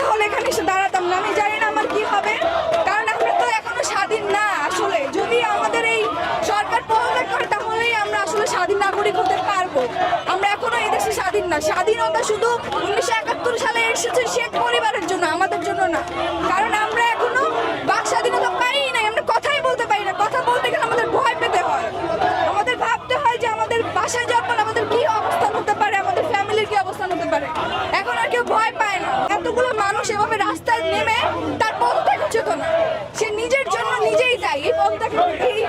তাহলে এখানে এসে দাঁড়াতাম না। আমি জানি না আমার কি হবে, কারণ আমরা তো এখনো স্বাধীন না। আসলে যদি আমাদের এই সরকার পদত্যাগ করে তাহলেই আমরা আসলে স্বাধীন নাগরিক হতে পারবো। আমরা এখনো এই দেশে স্বাধীন না। স্বাধীনতা শুধু 1971 সালে এসেছে শেখ পরিবারের জন্য, আমাদের জন্য না। কারণ আমরা এখনো বাক স্বাধীনতা পাই নাই, আমরা কথাই বলতে পারি না। কথা বলতে গেলে আমাদের ভয় পেতে হয়, আমাদের ভাবতে হয় যে আমাদের বাসায় যাওয়ার পর আমাদের কি অবস্থান হতে পারে, আমাদের ফ্যামিলির কি অবস্থান হতে পারে। এখন আর কেউ ভয় পায় না। এতগুলো মানুষ এভাবে রাস্তায় নেমে তার পদত্যাগ হচ্ছে তো না, সে নিজের জন্য নিজেই যায়। এই পদত্যাগ এই